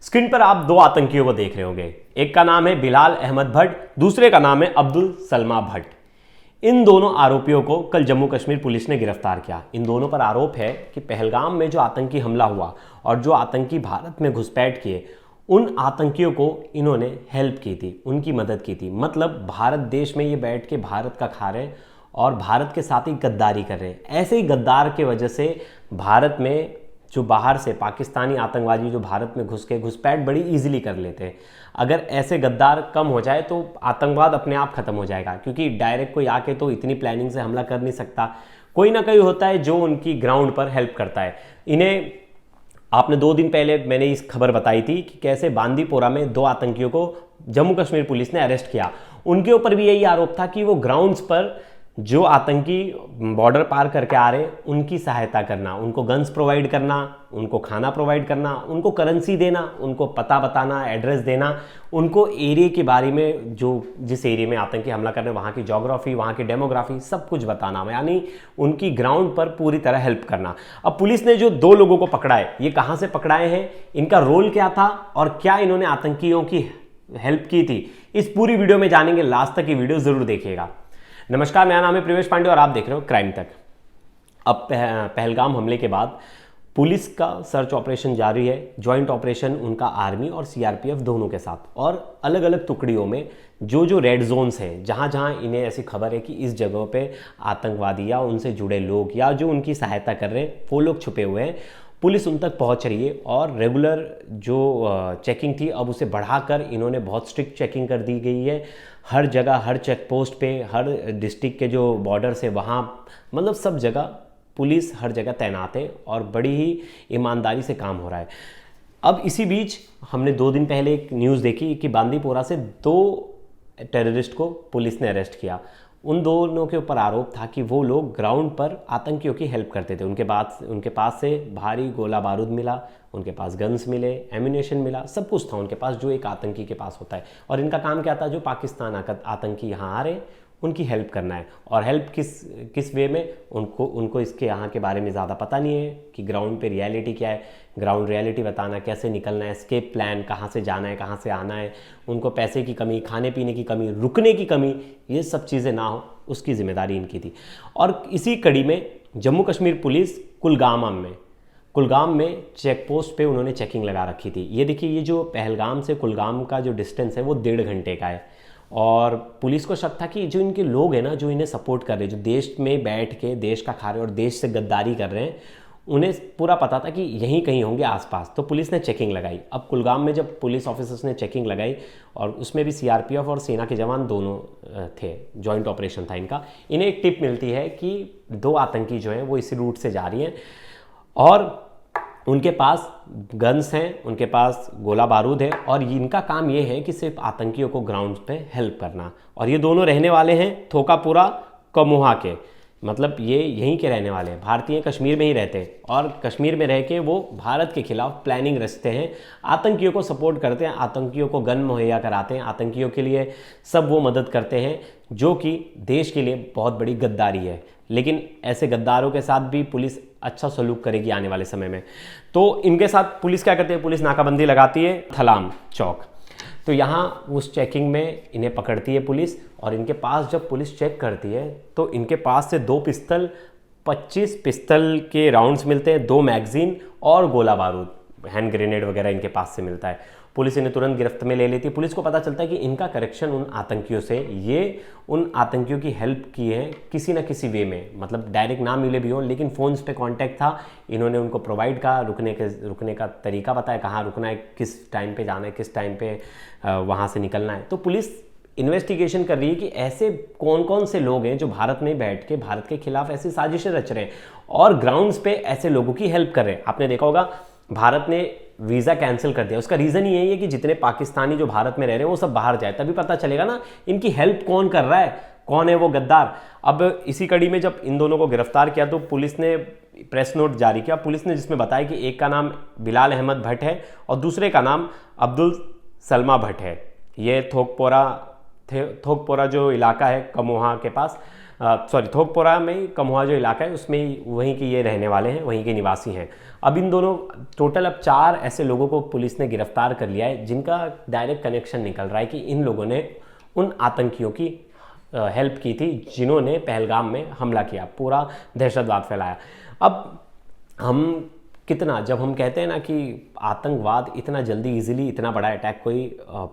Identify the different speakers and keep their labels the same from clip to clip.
Speaker 1: Screen पर आप दो आतंकियों को देख रहे होंगे। एक का नाम है बिलाल अहमद भट्ट, दूसरे का नाम है अब्दुल सलमा भट्ट। इन दोनों आरोपियों को कल जम्मू कश्मीर पुलिस ने गिरफ्तार किया। इन दोनों पर आरोप है कि पहलगाम में जो आतंकी हमला हुआ और जो आतंकी भारत में घुसपैठ किए, उन आतंकियों को इन्होंने हेल्प की थी, उनकी मदद की थी। मतलब भारत देश में ये बैठ के भारत का खा रहे और भारत के साथ ही गद्दारी कर रहे हैं। ऐसे ही गद्दार के वजह से भारत में जो बाहर से पाकिस्तानी आतंकवादी जो भारत में घुस के घुसपैठ बड़ी इजीली कर लेते हैं। अगर ऐसे गद्दार कम हो जाए तो आतंकवाद अपने आप खत्म हो जाएगा, क्योंकि डायरेक्ट कोई आके तो इतनी प्लानिंग से हमला कर नहीं सकता। कोई ना कोई होता है जो उनकी ग्राउंड पर हेल्प करता है। इन्हें आपने 2 दिन पहले मैंने इस खबर बताई थी कि कैसे बांदीपोरा में 2 आतंकियों को जम्मू कश्मीर पुलिस ने अरेस्ट किया। उनके ऊपर भी यही आरोप था कि वो ग्राउंड्स पर जो आतंकी बॉर्डर पार करके आ रहे उनकी सहायता करना, उनको गन्स प्रोवाइड करना, उनको खाना प्रोवाइड करना, उनको करेंसी देना, उनको पता बताना, एड्रेस देना, उनको एरिया के बारे में जो जिस एरिया में आतंकी हमला करने वहाँ की ज्योग्राफी, वहाँ की डेमोग्राफी सब कुछ बताना, यानी उनकी ग्राउंड पर पूरी तरह हेल्प करना। अब पुलिस ने जो 2 लोगों को पकड़ा है, ये कहाँ से पकड़ाए हैं, इनका रोल क्या था और क्या इन्होंने आतंकियों की हेल्प की थी, इस पूरी वीडियो में जानेंगे। लास्ट तक ये वीडियो जरूर देखिएगा। नमस्कार, मेरा नाम है प्रवेश पांडे और आप देख रहे हो क्राइम तक। अब पहलगाम हमले के बाद पुलिस का सर्च ऑपरेशन जारी है। ज्वाइंट ऑपरेशन उनका आर्मी और सीआरपीएफ दोनों के साथ, और अलग अलग टुकड़ियों में जो रेड जोन्स हैं, जहां जहां इन्हें ऐसी खबर है कि इस जगह पे आतंकवादी या उनसे जुड़े लोग या जो उनकी सहायता कर रहे हैं वो लोग छुपे हुए हैं, पुलिस उन तक पहुंच रही है। और रेगुलर जो चेकिंग थी अब उसे बढ़ाकर इन्होंने बहुत स्ट्रिक्ट चेकिंग कर दी गई है। हर जगह, हर चेक पोस्ट पे, हर डिस्ट्रिक्ट के जो बॉर्डर्स है वहाँ, मतलब सब जगह पुलिस हर जगह तैनात है और बड़ी ही ईमानदारी से काम हो रहा है। अब इसी बीच हमने 2 दिन पहले एक न्यूज़ देखी कि बांदीपोरा से 2 टेररिस्ट को पुलिस ने अरेस्ट किया। उन दोनों के ऊपर आरोप था कि वो लोग ग्राउंड पर आतंकियों की हेल्प करते थे। उनके पास से भारी गोला बारूद मिला, उनके पास गन्स मिले, एम्यूनेशन मिला, सब कुछ था उनके पास जो एक आतंकी के पास होता है। और इनका काम क्या था, जो पाकिस्तान आतंकी यहाँ आ रहे हैं उनकी हेल्प करना है। और हेल्प किस वे में, उनको इसके यहाँ के बारे में ज़्यादा पता नहीं है कि ग्राउंड पे रियलिटी क्या है, ग्राउंड रियलिटी बताना, कैसे निकलना है, एस्केप प्लान, कहाँ से जाना है, कहाँ से आना है, उनको पैसे की कमी, खाने पीने की कमी, रुकने की कमी, ये सब चीज़ें ना हो उसकी जिम्मेदारी इनकी थी। और इसी कड़ी में जम्मू कश्मीर पुलिस कुलगाम में चेक पोस्ट पे उन्होंने चेकिंग लगा रखी थी। ये देखिए, ये जो पहलगाम से कुलगाम का जो डिस्टेंस है वो 1.5 घंटे का है। और पुलिस को शक था कि जो इनके लोग हैं ना, जो इन्हें सपोर्ट कर रहे हैं, जो देश में बैठ के देश का खा रहे हैं और देश से गद्दारी कर रहे हैं, उन्हें पूरा पता था कि यहीं कहीं होंगे आसपास। तो पुलिस ने चेकिंग लगाई। अब कुलगाम में जब पुलिस ऑफिसर्स ने चेकिंग लगाई, और उसमें भी सीआरपीएफ और सेना के जवान दोनों थे, जॉइंट ऑपरेशन था इनका, इन्हें एक टिप मिलती है कि 2 आतंकी जो हैं वो इसी रूट से जा रही हैं और उनके पास गन्स हैं, उनके पास गोला बारूद है, और इनका काम ये है कि सिर्फ आतंकियों को ग्राउंड पे हेल्प करना। और ये दोनों रहने वाले हैं थोकापुरा कमुहा के, मतलब ये यहीं के रहने वाले हैं, भारतीय कश्मीर में ही रहते हैं। और कश्मीर में रह के वो भारत के खिलाफ प्लानिंग रचते हैं, आतंकियों को सपोर्ट करते हैं, आतंकियों को गन मुहैया कराते हैं, आतंकियों के लिए सब वो मदद करते हैं, जो कि देश के लिए बहुत बड़ी गद्दारी है। लेकिन ऐसे गद्दारों के साथ भी पुलिस अच्छा सलूक करेगी आने वाले समय में। तो इनके साथ पुलिस क्या करती है, पुलिस नाकाबंदी लगाती है थलाम चौक। तो यहाँ उस चेकिंग में इन्हें पकड़ती है पुलिस, और इनके पास जब पुलिस चेक करती है तो इनके पास से 2 पिस्तल, 25 पिस्तल के राउंड्स मिलते हैं, 2 मैगजीन और गोला बारूद, हैंड ग्रेनेड वगैरह इनके पास से मिलता है। पुलिस इन्हें तुरंत गिरफ्त में ले लेती है। पुलिस को पता चलता है कि इनका कनेक्शन उन आतंकियों से, ये उन आतंकियों की हेल्प की है किसी न किसी वे में, मतलब डायरेक्ट ना मिले भी हो, लेकिन फ़ोन्स पे कांटेक्ट था, इन्होंने उनको प्रोवाइड करा, रुकने का तरीका बताया, कहाँ रुकना है, किस टाइम पे जाना है, किस टाइम पे वहाँ से निकलना है। तो पुलिस इन्वेस्टिगेशन कर रही है कि ऐसे कौन कौन से लोग हैं जो भारत में बैठ के भारत के खिलाफ ऐसी साजिशें रच रहे हैं और ग्राउंड्स पे ऐसे लोगों की हेल्प कर रहे हैं। आपने देखा होगा भारत ने वीज़ा कैंसिल कर दिया, उसका रीज़न ही यही है कि जितने पाकिस्तानी जो भारत में रह रहे हैं वो सब बाहर जाए, तभी पता चलेगा ना इनकी हेल्प कौन कर रहा है, कौन है वो गद्दार। अब इसी कड़ी में जब इन दोनों को गिरफ्तार किया तो पुलिस ने प्रेस नोट जारी किया पुलिस ने, जिसमें बताया कि एक का नाम बिलाल अहमद भट्ट है और दूसरे का नाम अब्दुल सलमा भट्ट है। ये थोकपोरा जो इलाका है कमोहा के पास, थोकपोरा में कमहुआ जो इलाका है उसमें वहीं के ये रहने वाले हैं, वहीं के निवासी हैं। अब इन दोनों टोटल अब 4 ऐसे लोगों को पुलिस ने गिरफ्तार कर लिया है जिनका डायरेक्ट कनेक्शन निकल रहा है कि इन लोगों ने उन आतंकियों की हेल्प की थी जिन्होंने पहलगाम में हमला किया, पूरा दहशतवाद फैलाया। अब हम कितना, जब हम कहते हैं ना कि आतंकवाद इतना जल्दी इजीली इतना बड़ा अटैक कोई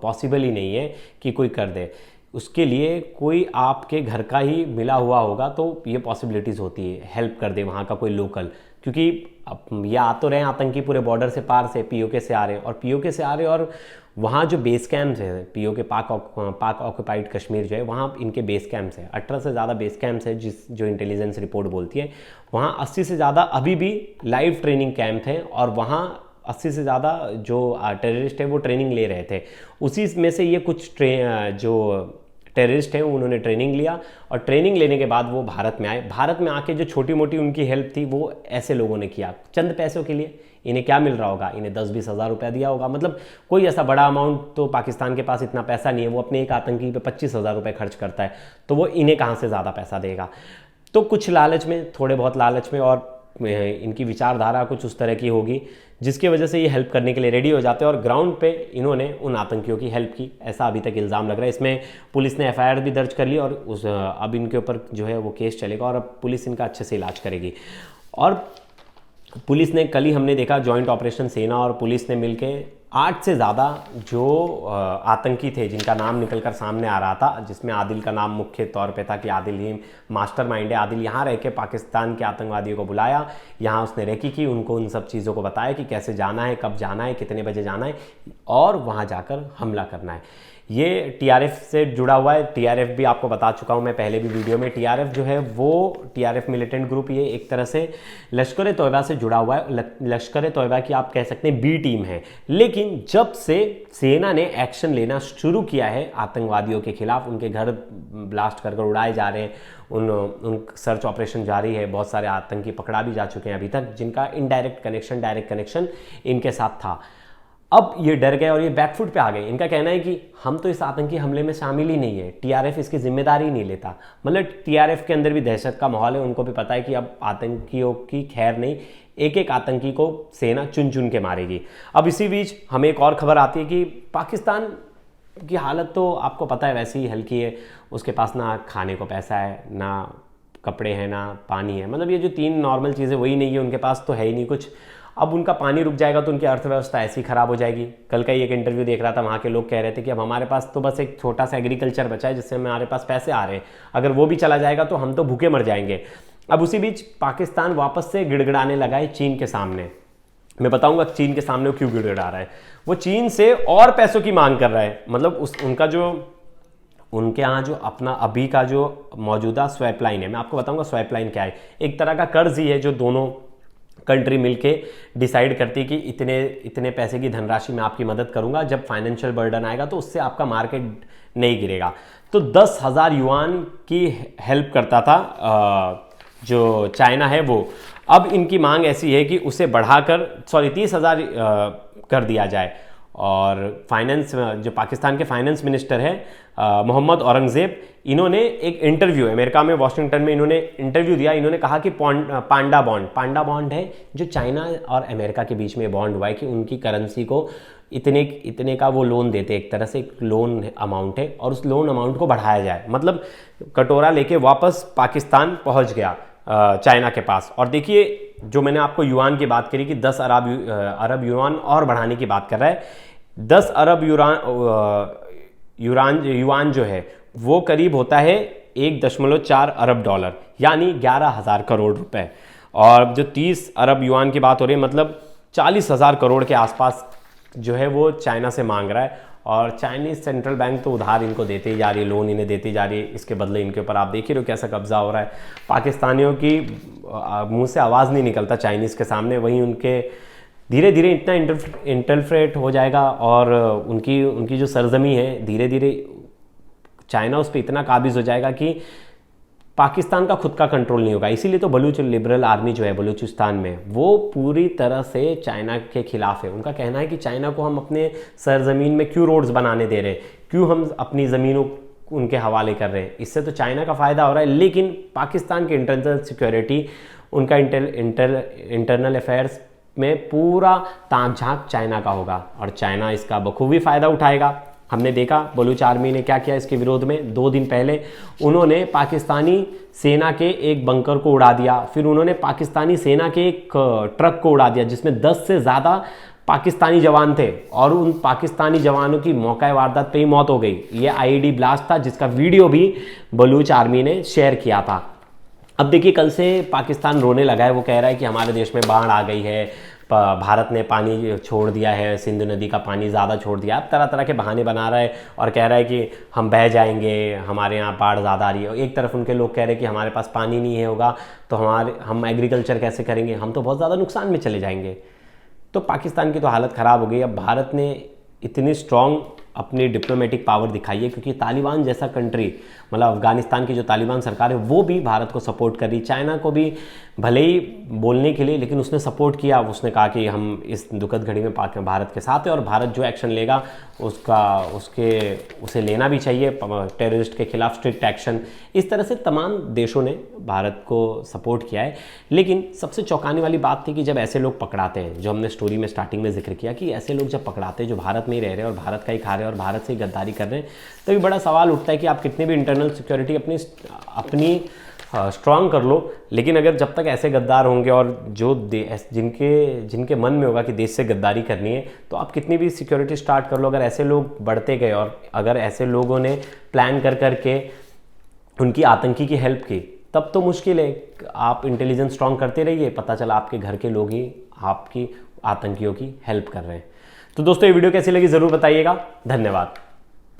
Speaker 1: पॉसिबल ही नहीं है कि कोई कर दे, उसके लिए कोई आपके घर का ही मिला हुआ होगा तो ये पॉसिबिलिटीज़ होती है हेल्प कर दे वहाँ का कोई लोकल, क्योंकि अब ये आ तो रहे हैं आतंकी पूरे बॉर्डर से पार से, पीओके से आ रहे हैं और पीओके से आ रहे हैं और वहाँ जो बेस कैंप्स है पीओके पाक ऑक्यूपाइड कश्मीर जो है वहाँ इनके बेस कैंप्स है, 18 से ज़्यादा बेस कैंप्स है जो इंटेलिजेंस रिपोर्ट बोलती है। वहाँ 80 से ज़्यादा अभी भी लाइव ट्रेनिंग कैंप हैं और वहाँ 80 से ज़्यादा जो टेररिस्ट है वो ट्रेनिंग ले रहे थे। उसी में से ये कुछ जो टेररिस्ट हैं उन्होंने ट्रेनिंग लिया और ट्रेनिंग लेने के बाद वो भारत में आए। भारत में आके जो छोटी मोटी उनकी हेल्प थी वो ऐसे लोगों ने किया चंद पैसों के लिए। इन्हें क्या मिल रहा होगा, इन्हें 10-20 हज़ार रुपया दिया होगा, मतलब कोई ऐसा बड़ा अमाउंट तो पाकिस्तान के पास इतना पैसा नहीं है, वो अपने एक आतंकी पे 25,000 रुपये खर्च करता है, तो वो इन्हें कहाँ से ज़्यादा पैसा देगा। तो कुछ लालच में, थोड़े बहुत लालच में, और इनकी विचारधारा कुछ उस तरह की होगी जिसकी वजह से ये हेल्प करने के लिए रेडी हो जाते हैं और ग्राउंड पे इन्होंने उन आतंकियों की हेल्प की, ऐसा अभी तक इल्ज़ाम लग रहा है। इसमें पुलिस ने एफआईआर भी दर्ज कर ली और अब इनके ऊपर जो है वो केस चलेगा और अब पुलिस इनका अच्छे से इलाज करेगी। और पुलिस ने कल ही हमने देखा जॉइंट ऑपरेशन सेना और पुलिस ने मिलके 8 से ज़्यादा जो आतंकी थे जिनका नाम निकल कर सामने आ रहा था, जिसमें आदिल का नाम मुख्य तौर पे था कि आदिल ही मास्टरमाइंड है। आदिल यहाँ रह के पाकिस्तान के आतंकवादियों को बुलाया, यहाँ उसने रेकी की, उनको उन सब चीज़ों को बताया कि कैसे जाना है, कब जाना है, कितने बजे जाना है और वहाँ जाकर हमला करना है। ये टीआरएफ से जुड़ा हुआ है। टीआरएफ भी आपको बता चुका हूँ मैं पहले भी वीडियो में, टीआरएफ जो है वो टीआरएफ मिलिटेंट ग्रुप ये एक तरह से लश्कर तोयबा से जुड़ा हुआ है। लश्कर तोयबा की आप कह सकते हैं बी टीम है। लेकिन जब से सेना ने एक्शन लेना शुरू किया है आतंकवादियों के खिलाफ, उनके घर ब्लास्ट कर उड़ाए जा रहे हैं, उन सर्च ऑपरेशन जारी है, बहुत सारे आतंकी पकड़ा भी जा चुके हैं अभी तक जिनका इनडायरेक्ट कनेक्शन डायरेक्ट कनेक्शन इनके साथ था। अब ये डर गए और ये बैकफुट पे आ गए। इनका कहना है कि हम तो इस आतंकी हमले में शामिल ही नहीं है, टीआरएफ इसकी जिम्मेदारी नहीं लेता। मतलब टीआरएफ के अंदर भी दहशत का माहौल है, उनको भी पता है कि अब आतंकियों की खैर नहीं, एक एक आतंकी को सेना चुन चुन के मारेगी। अब इसी बीच हमें एक और खबर आती है कि पाकिस्तान की हालत तो आपको पता है वैसे ही हल्की है, उसके पास ना खाने को पैसा है, ना कपड़े हैं, ना पानी है, मतलब ये जो 3 नॉर्मल चीज़ें वही नहीं है उनके पास, तो है ही नहीं कुछ। अब उनका पानी रुक जाएगा तो उनकी अर्थव्यवस्था ऐसी ख़राब हो जाएगी। कल का ही एक इंटरव्यू देख रहा था, वहाँ के लोग कह रहे थे कि अब हमारे पास तो बस एक छोटा सा एग्रीकल्चर बचा है जिससे हमारे पास पैसे आ रहे हैं, अगर वो भी चला जाएगा तो हम तो भूखे मर जाएंगे। अब उसी बीच पाकिस्तान वापस से गिड़गिड़ाने लगा है चीन के सामने। मैं बताऊंगा चीन के सामने वो क्यों गिड़गिड़ा रहा है। वो चीन से और पैसों की मांग कर रहा है, मतलब उनके यहाँ जो अपना अभी का जो मौजूदा स्वैप लाइन है, मैं आपको बताऊंगा स्वैप लाइन क्या है। एक तरह का कर्ज ही है जो दोनों कंट्री मिलके डिसाइड करती है कि इतने पैसे की धनराशि मैं आपकी मदद करूंगा, जब फाइनेंशियल बर्डन आएगा तो उससे आपका मार्केट नहीं गिरेगा। तो 10,000 युआन की हेल्प करता था जो चाइना है वो। अब इनकी मांग ऐसी है कि उसे बढ़ाकर 30,000 कर दिया जाए। और फाइनेंस जो पाकिस्तान के फाइनेंस मिनिस्टर है मोहम्मद औरंगजेब, इन्होंने एक इंटरव्यू अमेरिका में वॉशिंगटन में इन्होंने इंटरव्यू दिया। इन्होंने कहा कि पांडा बॉन्ड है जो चाइना और अमेरिका के बीच में बॉन्ड हुआ है कि उनकी करेंसी को इतने का वो लोन देते, एक तरह से एक लोन अमाउंट है और उस लोन अमाउंट को बढ़ाया जाए। मतलब कटोरा लेके वापस पाकिस्तान पहुंच गया चाइना के पास। और देखिए जो मैंने आपको युआन की बात करी कि 10 अरब युआन और बढ़ाने की बात कर रहा है। 10 अरब युआन जो है वो करीब होता है 1.4 अरब डॉलर, यानी 11,000 करोड़ रुपए। और जो 30 अरब युआन की बात हो रही है, मतलब 40,000 करोड़ के आसपास जो है वो चाइना से मांग रहा है। और चाइनीज सेंट्रल बैंक तो उधार इनको देते ही जा रही है, लोन इन्हें देती जा रही है, इसके बदले इनके ऊपर आप देख ही रहे हो कैसा कब्जा हो रहा है। पाकिस्तानियों की मुंह से आवाज़ नहीं निकलता चाइनीज़ के सामने, वहीं उनके धीरे धीरे इतना इंटरफ्रेट हो जाएगा और उनकी जो सरजमी है धीरे धीरे चाइना उस पर इतना काबिज हो जाएगा कि पाकिस्तान का खुद का कंट्रोल नहीं होगा। इसीलिए तो बलूच लिबरल आर्मी जो है बलूचिस्तान में वो पूरी तरह से चाइना के खिलाफ है। उनका कहना है कि चाइना को हम अपने सरजमीन में क्यों रोड्स बनाने दे रहे हैं, क्यों हम अपनी ज़मीनों उनके हवाले कर रहे हैं। इससे तो चाइना का फ़ायदा हो रहा है, लेकिन पाकिस्तान की इंटरनल सिक्योरिटी, उनका इंटरनल अफेयर्स में पूरा ताक झांक चाइना का होगा और चाइना इसका बखूबी फ़ायदा उठाएगा। हमने देखा बलूच आर्मी ने क्या किया इसके विरोध में। 2 दिन पहले उन्होंने पाकिस्तानी सेना के एक बंकर को उड़ा दिया, फिर उन्होंने पाकिस्तानी सेना के एक ट्रक को उड़ा दिया जिसमें 10 से ज़्यादा पाकिस्तानी जवान थे और उन पाकिस्तानी जवानों की मौका वारदात पे ही मौत हो गई। ये आईईडी ब्लास्ट था जिसका वीडियो भी बलूच आर्मी ने शेयर किया था। अब देखिए कल से पाकिस्तान रोने लगा है, वो कह रहा है कि हमारे देश में बाढ़ आ गई है, भारत ने पानी छोड़ दिया है, सिंधु नदी का पानी ज़्यादा छोड़ दिया। अब तरह तरह के बहाने बना रहा है और कह रहा है कि हम बह जाएंगे, हमारे यहाँ बाढ़ ज़्यादा आ रही है। एक तरफ उनके लोग कह रहे हैं कि हमारे पास पानी नहीं है होगा तो हम एग्रीकल्चर कैसे करेंगे, हम तो बहुत ज़्यादा नुकसान में चले जाएंगे। तो पाकिस्तान की तो हालत ख़राब हो गई। अब भारत ने इतनी स्ट्रॉन्ग अपनी डिप्लोमेटिक पावर दिखाई है क्योंकि तालिबान जैसा कंट्री, मतलब अफगानिस्तान की जो तालिबान सरकार है वो भी भारत को सपोर्ट कर रही, चाइना को भी भले ही बोलने के लिए, लेकिन उसने सपोर्ट किया। उसने कहा कि हम इस दुखद घड़ी में भारत के साथ है और भारत जो एक्शन लेगा उसे लेना भी चाहिए, टेररिस्ट के खिलाफ स्ट्रिक्ट एक्शन। इस तरह से तमाम देशों ने भारत को सपोर्ट किया है। लेकिन सबसे चौंकाने वाली बात थी कि जब ऐसे लोग पकड़ाते हैं, जो हमने स्टोरी में स्टार्टिंग में जिक्र किया कि ऐसे लोग जब पकड़ाते हैं जो भारत में ही रह रहे हैं और भारत का ही खा रहे हैं और भारत से ही गद्दारी कर रहे हैं, तभी बड़ा सवाल उठता है कि आप कितनी भी इंटरनल सिक्योरिटी अपनी स्ट्रांग कर लो, लेकिन अगर जब तक ऐसे गद्दार होंगे और जो जिनके मन में होगा कि देश से गद्दारी करनी है, तो आप कितनी भी सिक्योरिटी स्टार्ट कर लो, अगर ऐसे लोग बढ़ते गए और अगर ऐसे लोगों ने प्लान कर करके उनकी आतंकी की हेल्प की, तब तो मुश्किल है। आप इंटेलिजेंस स्ट्रांग करते रहिए, पता चला आपके घर के लोग ही आपकी आतंकियों की हेल्प कर रहे हैं। तो दोस्तों ये वीडियो कैसी लगी ज़रूर बताइएगा। धन्यवाद।